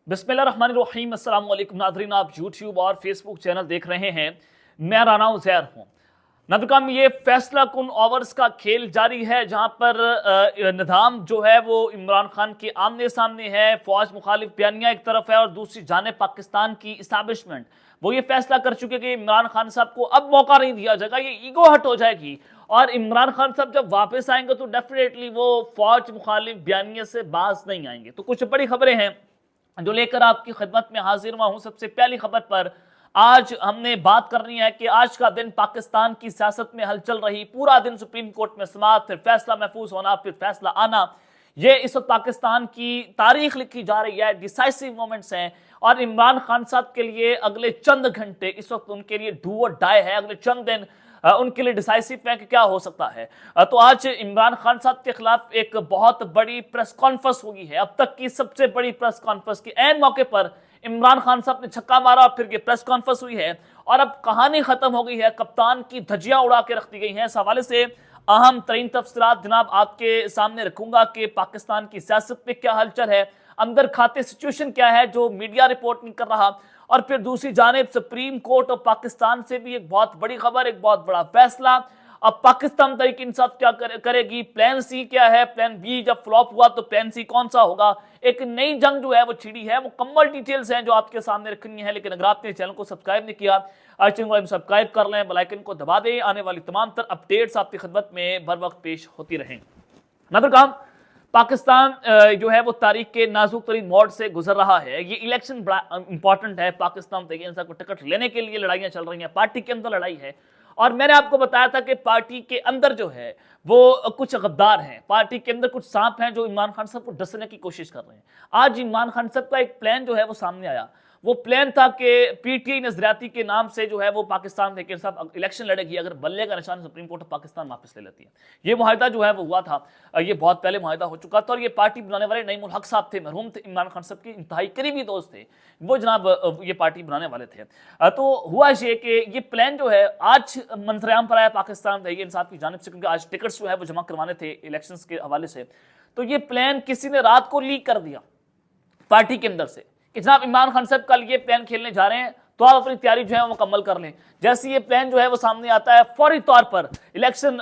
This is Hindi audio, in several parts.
बिस्मिल्लाहिर्रहमानिर्रहीम। अस्सलाम वालेकुम नाज़रीन, आप यूट्यूब और फेसबुक चैनल देख रहे हैं। मैं राना उज़ैर हूँ। नाज़रीन, ये फैसला कुन ओवर्स का खेल जारी है, जहाँ पर निज़ाम जो है वो इमरान खान के आमने सामने है। फौज मुखालिफ बयानिया एक तरफ है और दूसरी जाने पाकिस्तान की इस्टेब्लिशमेंट वो ये फैसला कर चुके कि इमरान खान साहब को अब मौका नहीं दिया जाएगा, ये ईगो हट हो जाएगी। और इमरान खान साहब जब वापस आएंगे तो डेफिनेटली वो फौज मुखालिफ बयानिया से बाज नहीं आएंगे। तो कुछ बड़ी खबरें हैं जो लेकर आपकी खिदमत में हाजिर हुआ हूं। सबसे पहली खबर पर आज हमने बात करनी है कि आज का दिन पाकिस्तान की सियासत में हलचल रही। पूरा दिन सुप्रीम कोर्ट में समाअत, फिर फैसला महफूज होना, फिर फैसला आना। ये इस वक्त पाकिस्तान की तारीख लिखी जा रही है, डिसाइसिव मोमेंट्स हैं। और इमरान खान साहब के लिए अगले चंद घंटे इस वक्त उनके लिए डू और डाई है। अगले चंद दिन उनके लिए डिसाइसिव है कि क्या हो सकता है। तो आज इमरान खान साहब के खिलाफ एक बहुत बड़ी प्रेस कॉन्फ्रेंस हुई है, अब तक की सबसे बड़ी प्रेस कॉन्फ्रेंस की ऐन मौके पर इमरान खान साहब ने छक्का मारा और फिर ये प्रेस कॉन्फ्रेंस हुई है। और अब कहानी खत्म हो गई है, कप्तान की धज्जियां उड़ा के रख दी गई हैं। इस हवाले से अहम तरीन तफसीलात जनाब आपके सामने रखूंगा कि पाकिस्तान की सियासत में क्या हलचल है, अंदर खाते सिचुएशन क्या है जो मीडिया रिपोर्ट नहीं कर रहा। और फिर दूसरी जानिब सुप्रीम कोर्ट ऑफ पाकिस्तान से भी एक बहुत बड़ी खबर, एक बहुत बड़ा फैसला। अब पाकिस्तान तहरीक इंसाफ क्या करेगी, प्लान सी क्या है, प्लान बी जब फ्लॉप हुआ तो प्लान सी कौन सा होगा। एक नई जंग जो है वो छिड़ी है, वो कम्बल डिटेल्स हैं जो आपके सामने रखनी है। लेकिन अगर आपने चैनल को सब्सक्राइब नहीं किया, चैनल को सब्सक्राइब कर लें, बेल आइकन को दबा दें। आने वाली तमाम तर अपडेट्स आपकी खिदमत में बर वक्त पेश होती रहें। नजर काम पाकिस्तान जो है वो तारीख के नाजुक तरीन मोड़ से गुजर रहा है। ये इलेक्शन बड़ा इंपॉर्टेंट है। पाकिस्तान तहरीक इंसाफ को टिकट लेने के लिए लड़ाइयां चल रही हैं, पार्टी के अंदर लड़ाई है। और मैंने आपको बताया था कि पार्टी के अंदर जो है वो कुछ गद्दार हैं, पार्टी के अंदर कुछ सांप हैं जो इमरान खान साहब को डसने की कोशिश कर रहे हैं। आज इमरान खान साहब का एक प्लान जो है वो सामने आया। वो प्लान था कि पीटीआई नजरियाती के नाम से जो है वो पाकिस्तान तहरीक इंसाफ इलेक्शन लड़ेगी अगर बल्ले का निशान सुप्रीम कोर्ट ऑफ पाकिस्तान वापस ले लेती है। ये मुआहिदा जो है वो हुआ था, ये बहुत पहले मुआहिदा हो चुका था। और ये पार्टी बनाने वाले नईमुल हक साहब थे, मरहूम थे, इमरान खान साहब के इंतहाई करीबी दोस्त थे वो जनाब, ये पार्टी बनाने वाले थे। तो हुआ ये कि ये प्लान जो है आज मंजरेआम पर आया पाकिस्तान तहरीक इंसाफ की जानिब से, क्योंकि आज टिकट्स जो है वो जमा करवाने थे इलेक्शंस के हवाले से। तो ये प्लान किसी ने रात को लीक कर दिया पार्टी के अंदर से कि जनाब इमरान खान साहब कल ये प्लान खेलने जा रहे हैं, तो आप अपनी तैयारी जो है वो मुकम्मल कर लें। जैसे ये प्लान जो है वो सामने आता है, फौरी तौर पर इलेक्शन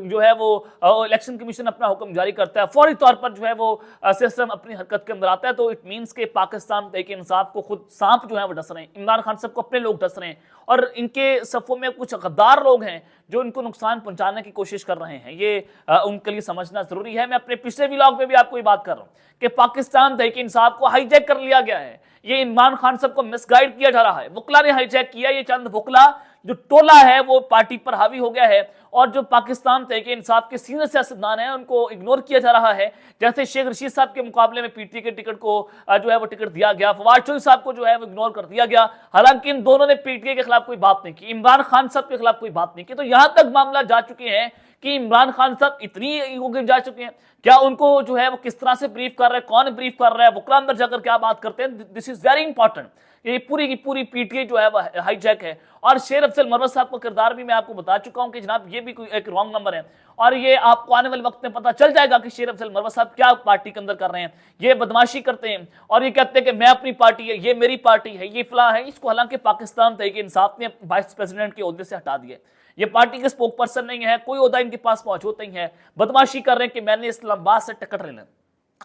जो है वो इलेक्शन कमीशन अपना हुक्म जारी करता है, फौरी तौर पर जो है वो सिस्टम अपनी हरकत के अंदर आता है। तो इट मीन्स के पाकिस्तान तहरीक इंसाफ को खुद सांप जो है वो डस रहे हैं, इमरान खान साहब को अपने लोग डस रहे हैं। और इनके सफ़ों में कुछ गद्दार लोग हैं जो इनको नुकसान पहुंचाने की कोशिश कर रहे हैं। ये उनके लिए समझना जरूरी है। मैं अपने पिछले व्लॉग में भी आपको ये बात कर रहा हूँ कि पाकिस्तान तहरीक इंसाफ को हाईजैक कर लिया गया है। ये इमरान खान साहब को मिसगाइड किया जा रहा है, वकला ने हाईजैक किया। ये चंद वकला जो टोला है वो पार्टी पर हावी हो गया है और जो पाकिस्तान तहरीक इंसाफ के सीनियर सियासतदान हैं उनको इग्नोर किया जा रहा है। जैसे शेख रशीद साहब के मुकाबले में पीटीआई के टिकट को जो है वो टिकट दिया गया, फवाद चौधरी साहब को जो है वो इग्नोर कर दिया गया। हालांकि इन दोनों ने पीटीआई के खिलाफ कोई बात नहीं की, इमरान खान साहब के खिलाफ कोई बात नहीं की। तो यहां तक मामला जा चुके हैं कि इमरान खान साहब इतनी ईगो गिर जा चुके हैं। क्या उनको जो है वो किस तरह से ब्रीफ कर रहे हैं, कौन ब्रीफ कर रहा है, वकला अंदर जाकर क्या बात करते हैं, दिस इज वेरी इंपॉर्टेंट। ये पूरी की पूरी पीटीआई जो है वो हाईजैक है। और शेर अफजल मरवत साहब का किरदार भी मैं आपको बता चुका हूं कि जनाब ये भी कोई एक रॉन्ग नंबर है। और ये आपको आने वाले वक्त में पता चल जाएगा कि शेर अफजल मरवत साहब क्या पार्टी के अंदर कर रहे हैं। ये बदमाशी करते हैं और ये कहते हैं कि मैं अपनी पार्टी है, ये मेरी पार्टी है, ये फलां है। इसको हालांकि पाकिस्तान तहरीक इंसाफ ने वाइस प्रेसिडेंट के ओहदे से हटा दिया। ये पार्टी के स्पोक पर्सन नहीं है, कोई ओहदा इनके पास मौजूद नहीं है। बदमाशी कर रहे हैं कि मैंने इस्लामाबाद से टिकट लेना।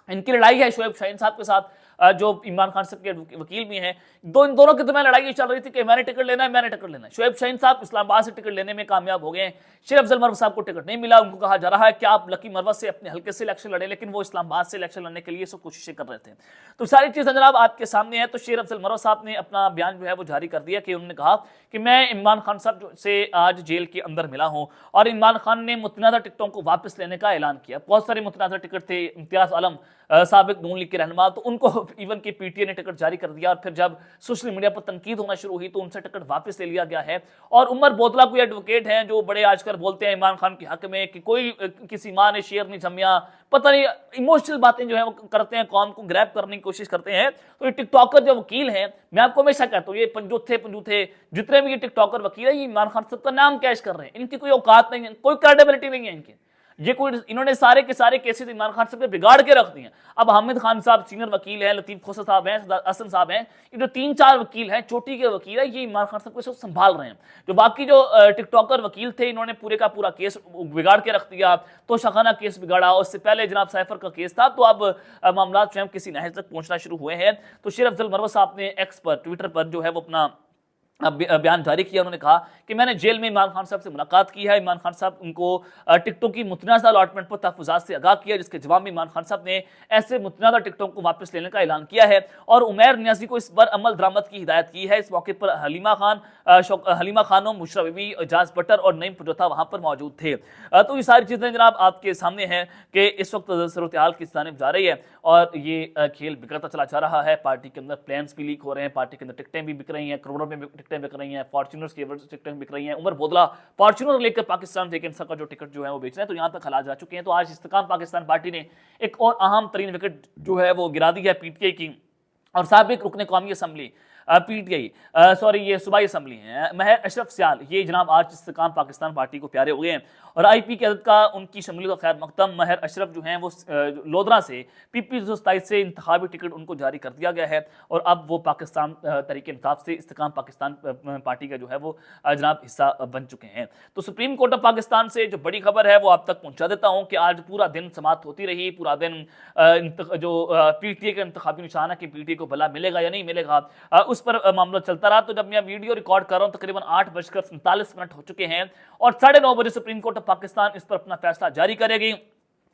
इनकी लड़ाई है शोएब शाहीन साहब के साथ जो इमरान खान साहब के वकील भी हैं। इन दोनों के दरमियान लड़ाई चल रही थी कि मैंने टिकट लेना है, मैंने टिकट लेना है। शोएब शाहीन साहब इस्लामाबाद से टिकट लेने में कामयाब हो गए हैं। शेर अफजल मरवत साहब को टिकट नहीं मिला। उनको कहा जा रहा है कि आप लकी मरवत से अपने हल्के से इलेक्शन लड़े, लेकिन वो इस्लामाबाद से इलेक्शन लड़ने के लिए सब कोशिशें कर रहे थे। तो सारी चीज़ें जनाब आपके सामने है। तो शेर अफजल मरवत साहब ने अपना बयान जो है वो जारी कर दिया कि उन्होंने कहा कि मैं इमरान खान साहब से आज जेल के अंदर मिला हूँ और इमरान खान ने मुतनाज़ा टिकटों को वापस लेने का ऐलान किया। बहुत सारे मुतनाज़ा टिकट थे, इम्तियाज़ आलम साबिक नून लीग के रहनुमा, तो उनको इवन की पीटीआई ने टिकट जारी कर दिया। और फिर जब सोशल मीडिया पर तनकीद होना शुरू हुई तो उनसे टिकट वापस ले लिया गया है। और उमर बोतला कोई एडवोकेट हैं जो बड़े आजकल बोलते हैं इमरान खान के हक में कि कोई किसी माँ ने शेर नहीं जमिया, पता नहीं इमोशनल बातें जो है वो करते हैं, कौम को ग्रैब करने की कोशिश करते हैं। तो ये टिकटॉकर जो वकील हैं, मैं आपको हमेशा कहता हूँ ये पंजूथे जितने भी ये टिकटॉकर वकील है, ये इमरान खान साहब का नाम कैश कर रहे हैं। इनकी कोई औकात नहीं है, कोई क्रेडिबिलिटी नहीं है इनकी। ये कोई इन्होंने सारे के सारे केसेस इमरान खान साहब ने बिगाड़ के रख दिए हैं। अब हामिद खान साहब सीनियर वकील हैं, लतीफ खोसर साहब हैं, हसन साहब हैं, ये जो 3-4 वकील हैं, चोटी के वकील है, ये इमरान खान साहब को संभाल रहे हैं। जो बाकी जो टिकटॉकर वकील थे, इन्होंने पूरे का पूरा केस बिगाड़ के रख दिया। तो शाखाना केस बिगाड़ा, उससे पहले जनाब सैफर का केस था। तो अब मामला स्वयं किसी नहज तक पहुंचना शुरू हुए हैं। तो शेर अफजल मरवत साहब ने एक्स पर, ट्विटर पर जो है वो अपना बयान जारी किया। उन्होंने कहा कि मैंने जेल में इमरान खान साहब से मुलाकात की है। इमरान खान साहब उनको टिकटों की मुतनाज़ा अलॉटमेंट पर तहफ़्फ़ुज़ात से आगाह किया, जिसके जवाब में इमरान खान साहब ने ऐसे मुतनाज़ा टिकटों को वापस लेने का ऐलान किया है और उमैर नियाज़ी को इस पर अमल दरामद की हिदायत की है। इस मौके पर हलीमा खानम, मुशर्रफ बीबी, एजाज बटर और नईम पुजोथा वहाँ पर मौजूद थे। तो ये सारी चीज़ें जनाब आपके सामने हैं कि इस वक्त सूरत हाल किस जानिब जा रही है और ये खेल बिगड़ता चला जा रहा है। पार्टी के अंदर प्लान्स भी लीक हो रहे हैं, पार्टी के अंदर टिकटें भी बिक रही हैं, करोड़ों में टिकटें बिक रही हैं, फॉर्च्यूनर्स की टिकटें बिक रही हैं। उमर बोदला फॉर्च्यूनर लेकर पाकिस्तान तहरीक इंसाफ का जो टिकट जो है वो बेच रहे हैं। तो यहाँ तक हालात जा चुके हैं। तो आज इस्तेकाम पाकिस्तान पार्टी ने एक और अहम तरीन विकेट जो है वो गिरा दी है पीटीआई की, और साबिक रुकने कौमी असम्बली पीटीआई सॉरी ये सूबाई असम्बली है महर अशरफ सियाल, ये जनाब आज इस्तेकाम पाकिस्तान पार्टी को प्यारे हुए हैं और आईपी की अदद का उनकी शमूलियत खैर मकदम। महर अशरफ जो हैं वो लोधरा से पीपी 227 से इंतखाबी टिकट उनको जारी कर दिया गया है और अब वो पाकिस्तान तहरीक इंसाफ से इस्तेकाम पाकिस्तान पार्टी का जो है वो जनाब हिस्सा बन चुके हैं। तो सुप्रीम कोर्ट ऑफ पाकिस्तान से जो बड़ी खबर है वो आप तक पहुंचा देता हूँ कि आज पूरा दिन समाप्त होती रही, पूरा दिन जो पीटीआई का इंतखाबी निशान है कि पीटीआई को भला मिलेगा या नहीं मिलेगा, उस पर मामला चलता रहा। तो जब मैं वीडियो रिकॉर्ड कर रहा हूं तकरीबन 8:47 हो चुके हैं और 9:30 बजे सुप्रीम कोर्ट ऑफ पाकिस्तान इस पर अपना फैसला जारी करेगी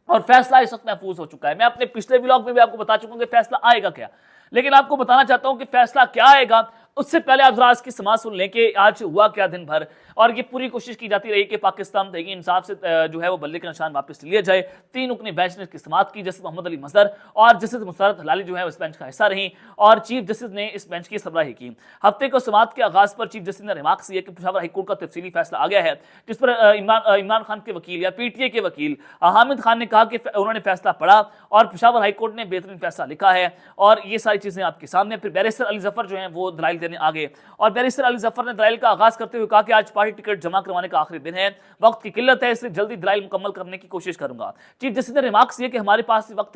और फैसला इस वक्त महफूज हो चुका है। मैं अपने पिछले व्लॉग में भी आपको बता चुका हूं कि फैसला आएगा क्या, लेकिन आपको बताना चाहता हूं कि फैसला क्या आएगा उससे पहले आप जरा इसकी समाज सुन लें कि आज हुआ क्या दिन भर। और ये पूरी कोशिश की जाती रही कि पाकिस्तान तहरीक इंसाफ से जो है वो बल्ले का निशान वापस लिया जाए। 3 रुकनी बेंच ने इसकी समाअत की, जस्टिस मोहम्मद अली मजहर और जस्टिस मुसरत हलाली जो है उस बेंच का हिस्सा रही और चीफ जस्टिस ने इस बेंच की सरबराही की। हफ्ते को समाअत के आगाज पर चीफ जस्टिस ने रिमार्क्स दिए कि पेशावर हाईकोर्ट का तफसीली फैसला आ गया है, जिस पर इमरान खान के वकील या पीटीआई के वकील हामिद खान ने कहा कि उन्होंने फैसला पढ़ा और पेशावर हाईकोर्ट ने बेहतरीन फैसला लिखा है और ये सारी चीजें आपके सामने। फिर बैरिस्टर अली जफर जो है वो दलाइल देने आ गए और बैरिस्टर अली जफर ने दलाइल का आगाज करते हुए कहा कि आज पार्टी टिकट जमा करवाने का आखिरी दिन है, वक्त की किल्लत है, इसलिए जल्दी दलाइल मुकम्मल करने की कोशिश करूंगा। चीफ जस्टिस ने रिमार्क्स दिए कि हमारे पास वक्त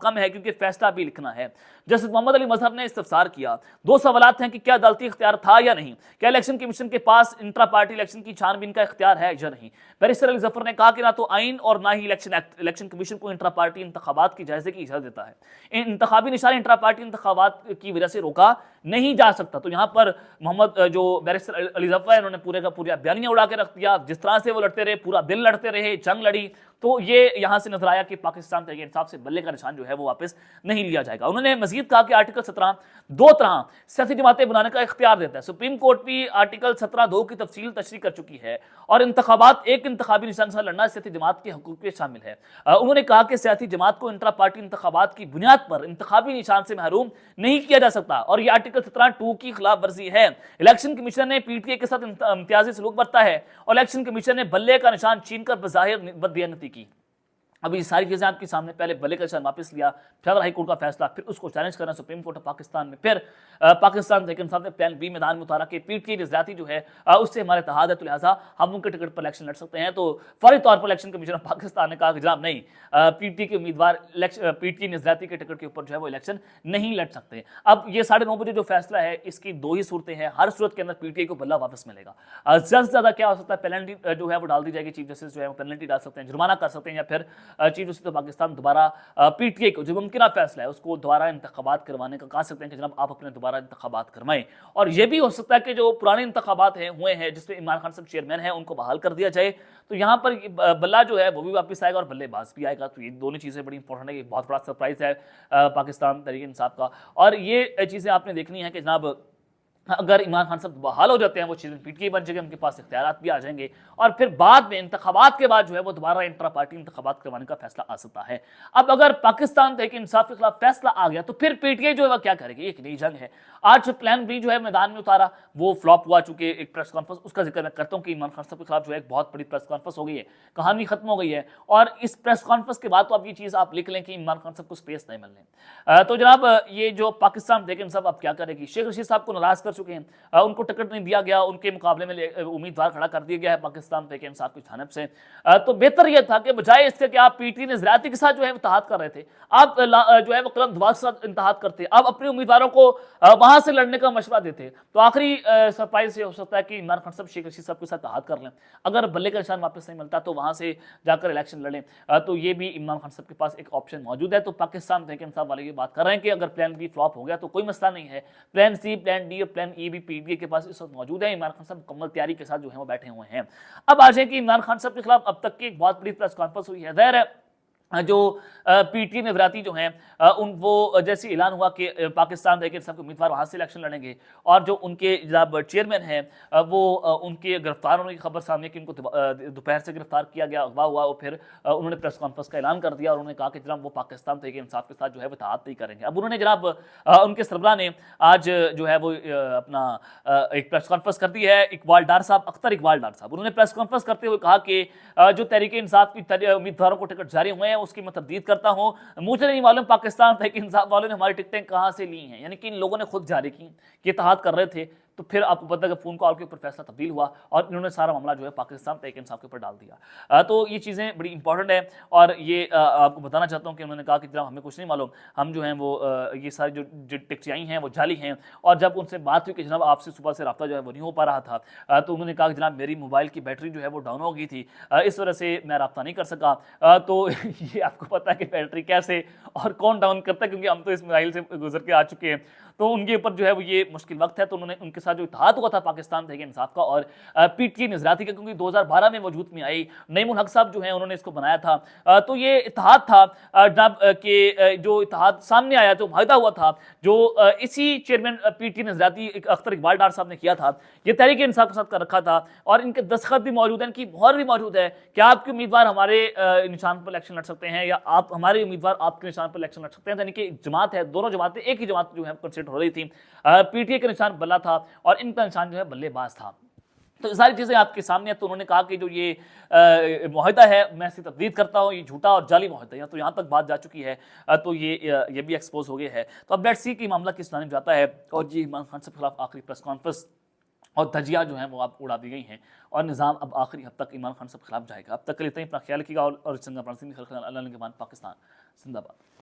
कम है क्योंकि फैसला भी लिखना है। जस्टिस मोहम्मद अली मजहर ने इस्तफसार किया। 2 सवालात हैं कि क्या अदालती इख्तियार था या नहीं, क्या इलेक्शन कमीशन के पास इंट्रा पार्टी इलेक्शन की छानबीन का इख्तियार है या नहीं। बैरिस्टर अली जफर ने कहा कि ना तो आइन और ना ही इलेक्शन एक्ट इलेक्शन कमीशन को इंट्रा पार्टी इंतखाबात की जायजे की इजाजत देता है। इंतखाबी निशान इंट्रा पार्टी इंतखाबात की वजह से रोका नहीं जा सकता। तो यहाँ पर मोहम्मद जो बैरिस्टर अली जफर है उन्होंने पूरे का पूरा बयानिया उड़ा के रख दिया। जिस तरह से वो लड़ते रहे, पूरा दिन लड़ते रहे, जंग लड़ी, तो ये यहां से नजर आया कि पाकिस्तान तहरीक इंसाफ से बल्ले का निशान जो है वो वापस नहीं लिया जाएगा। उन्होंने मजीद कहा कि आर्टिकल 17 2 तरह सियासी जमातें बनाने का इख्तियार देता है। सुप्रीम कोर्ट भी आर्टिकल 17(2) की तफसील तशरीह कर चुकी है और इंतखाबात एक इंतखाबी निशान से लड़ना सियासी जमात के हकूक में शामिल है। उन्होंने कहा कि सियासी जमात को इंट्रा पार्टी इंतखाबात की बुनियाद पर इंतखाबी निशान से महरूम नहीं किया जा सकता और यह आर्टिकल 17(2) की खिलाफ वर्जी है। इलेक्शन कमीशन ने पीटीआई के साथ इम्तियाजी सलूक बरता है और इलेक्शन कमीशन ने बल्ले का निशान छीनकर बज़ाहिर बददियानती की। अभी ये सारी चीज़ें आपके सामने, पहले बल्ले का निशान वापस लिया, फेडरल हाई कोर्ट का फैसला, फिर उसको चैलेंज करना सुप्रीम कोर्ट ऑफ पाकिस्तान में, फिर पाकिस्तान तहरीक इंसाफ ने प्लान बी मैदान में उतारा कि पीटीआई निज़ाती जो है उससे हमारे इत्तेहाद है, तो लिहाजा हम उनके टिकट पर इलेक्शन लड़ सकते हैं। तो फौरी तौर पर इलेक्शन कमीशन ऑफ पाकिस्तान ने कहा कि जनाब नहीं, पीटीआई के उम्मीदवार पीटीआई निज़ाती के टिकट के ऊपर जो है वो इलेक्शन नहीं लड़ सकते। अब ये 9:30 बजे जो फैसला है इसकी 2 ही सूरतें हैं। हर सूरत के अंदर पीटीआई को बल्ला वापस मिलेगा। ज़्यादा से ज़्यादा क्या हो सकता है, पेनल्टी जो है वो डाल दी जाएगी। चीफ जस्टिस जो है वो पेनल्टी डाल सकते हैं, जुर्माना कर सकते हैं, या फिर चीफ जस्टिस पाकिस्तान दोबारा पीटीआई को जो मुमकिन फैसला है उसको दोबारा इंतखाबात करवाने का कह सकते हैं कि जनाब आप अपने दोबारा इंतखाबात करवाएं। और यह भी हो सकता है कि जो पुराने इंतखाबात हुए हैं जिसमें इमरान खान साहब चेयरमैन हैं उनको बहाल कर दिया जाए, तो यहाँ पर बल्ला जो है वो भी वापस आएगा और बल्लेबाज भी आएगा। तो ये दोनों चीज़ें बड़ी इंपॉर्टेंट है, ये बहुत बड़ा सरप्राइज है पाकिस्तान तहरीक इंसाफ का। और ये चीज़ें आपने देखनी है कि जनाब अगर इमरान खान साहब बहाल हो जाते हैं वो चीज़ें पीटीआई बन जाएगी, उनके पास इख्तियारात भी आ जाएंगे और फिर बाद में इंतखाबात के बाद जो है वो दोबारा इंट्रा पार्टी इंतखाबात करवाने का फैसला आ सकता है। अब अगर पाकिस्तान तहरीक इंसाफ के खिलाफ फैसला आ गया तो फिर पीटीआई जो है वह क्या करेगी, एक नई जंग है। आज प्लान बी जो है मैदान में उतारा वो फ्लॉप हुआ, चूंकि एक प्रेस कॉन्फ्रेंस उसका जिक्र मैं करता हूँ कि इमरान खान साहब के खिलाफ जो है एक बहुत बड़ी प्रेस कॉन्फ्रेंस हो गई है, कहानी खत्म हो गई है। और इस प्रेस कॉन्फ्रेंस के बाद तो अब ये चीज़ आप लिख लें कि इमरान खान साहब को स्पेस नहीं मिलने। तो जनाब ये जो पाकिस्तान तहरीक इंसाफ अब क्या करेगी, शेख रशीद साहब को नाराज कर चुके हैं, उनको टिकट नहीं दिया गया, उनके मुकाबले में उम्मीदवार खड़ा कर दिया गया है पाकिस्तान तहरीक इंसाफ की जानिब से। तो बेहतर यह था कि बजाय इसके कि आप पीटी ने ज़राती के साथ जो है इत्तेहाद कर रहे थे, आप जो है वो कलम दवात के साथ इत्तेहाद करते, आप अपने उम्मीदवारों को वहां से लड़ने का मशवरा देते, तो आखिरी सरप्राइज ये हो सकता है कि इमरान खान साहब शेख रशीद साहब के साथ इत्तेहाद कर लें। अगर बल्ले का निशान वापस नहीं मिलता तो वहां से जाकर इलेक्शन लड़ें। तो ये भी इमरान खान साहब के पास एक ऑप्शन मौजूद है। तो पाकिस्तान तहरीक इंसाफ वाले ये बात कर रहे हैं कि अगर प्लान बी फ्लॉप हो गया तो कोई मसला नहीं है, प्लान सी, प्लान डी और प्लान ई भी पीडीए के पास इस वक्त मौजूद है। इमरान खान साहब मुकम्मल तैयारी के साथ जो है वो बैठे हुए हैं। अब आ जाए कि इमरान खान साहब के खिलाफ अब तक की एक बहुत बड़ी प्रेस कॉन्फ्रेंस हुई है। ज़ाहिर है जो पीटी नवराती जो हैं उन वो जैसे ऐलान हुआ कि पाकिस्तान तहरीक इंसाफ के उम्मीदवार वहाँ से इलेक्शन लड़ेंगे, और जो उनके जनाब चेयरमैन हैं वो उनके गिरफ्तार होने की खबर सामने कि उनको दोपहर से गिरफ्तार किया गया, अगवा हुआ, और फिर उन्होंने प्रेस कॉन्फ्रेंस का ऐलान कर दिया और उन्होंने कहा कि जनाब वो पाकिस्तान तहरीक इंसाफ के साथ जो है वो इत्तेहाद नहीं करेंगे। अब उन्होंने जनाब उनके सरबराह ने आज जो है वो अपना एक प्रेस कॉन्फ्रेंस कर दी है। इकबाल डार साहब, अख्तर इकबाल डार साहब, उन्होंने प्रेस कॉन्फ्रेंस करते हुए कहा कि जो तहरीक इंसाफ की उम्मीदवारों को टिकट जारी हुए हैं उसकी मैं तब्दील करता हूं, मुझे नहीं मालूम पाकिस्तान तहरीक इंसाफ वालों ने हमारी टिकटें कहां से ली हैं, यानी कि इन लोगों ने खुद जारी की कि इत्तेहाद कर रहे थे। तो फिर आपको पता है कि फोन कॉल के ऊपर फैसला तब्दील हुआ और इन्होंने सारा मामला जो है पाकिस्तान तहरीक इंसाफ के ऊपर डाल दिया। तो ये चीज़ें बड़ी इंपॉर्टेंट है और ये आपको बताना चाहता हूँ कि उन्होंने कहा कि जनाब हमें कुछ नहीं मालूम, हम जो हैं वो ये सारी जो टिकटें आई हैं वो जाली हैं। और जब उनसे बात हुई कि जनाब आपसे सुबह से रब्ता जो है वो नहीं हो पा रहा था, तो उन्होंने कहा कि जनाब मेरी मोबाइल की बैटरी जो है वो डाउन हो गई थी, इस वजह से मैं रब्ता नहीं कर सका। तो ये आपको पता है कि बैटरी कैसे और कौन डाउन करता है, क्योंकि हम तो इस मोबाइल से गुजर के आ चुके हैं, तो उनके ऊपर जो है वो ये मुश्किल वक्त है। तो उन्होंने उनके साथ जो इत्तेहाद हुआ था पाकिस्तान तहरीक इंसाफ का और पीटीआई नज़राती का, क्योंकि 2012 में वजूद में आई, नईमुल हक साहब जो है उन्होंने इसको बनाया था। तो ये इत्तेहाद था जनाब कि जो इत्तेहाद सामने आया, जो माहिदा हुआ था, जो इसी चेयरमैन पीटीआई नज़राती अख्तर इकबाल डार साहब ने किया था, ये तहरीक इंसाफ के साथ कर रखा था और इनके दस्तखत भी मौजूद हैं, इनकी मोहर भी मौजूद है कि आपके उम्मीदवार हमारे निशान पर इलेक्शन लड़ सकते हैं या आप हमारे उम्मीदवार आपके निशान पर इलेक्शन लड़ सकते हैं। यानी कि एक जमात है, दोनों जमातें एक ही जमात जो है कंसिडर हो रही थी। पीटीआई का निशान बल्ला था और इनका निशान जो है बल्लेबाज था। तो सारी चीज़ें आपके सामने है। तो उन्होंने कहा कि जो ये मुआहदा है मैं इसकी तफदीद करता हूँ, ये झूठा और जाली मुआहदा है। तो यहाँ तक बात जा चुकी है, तो ये भी एक्सपोज हो गया है। तो अब लेट्स सी कि मामला किस जानिब जाता है। और जी इमरान खान साहब के खिलाफ आखिरी प्रेस कॉन्फ्रेंस और धजिया जो है वो आप उड़ा दी गई हैं और निज़ाम अब आखिरी हद तक इमरान खान साहब के खिलाफ जाएगा। अब तक के लिए इतना ही, अपना ख्याल रखिएगा और पाकिस्तान जिंदाबाद।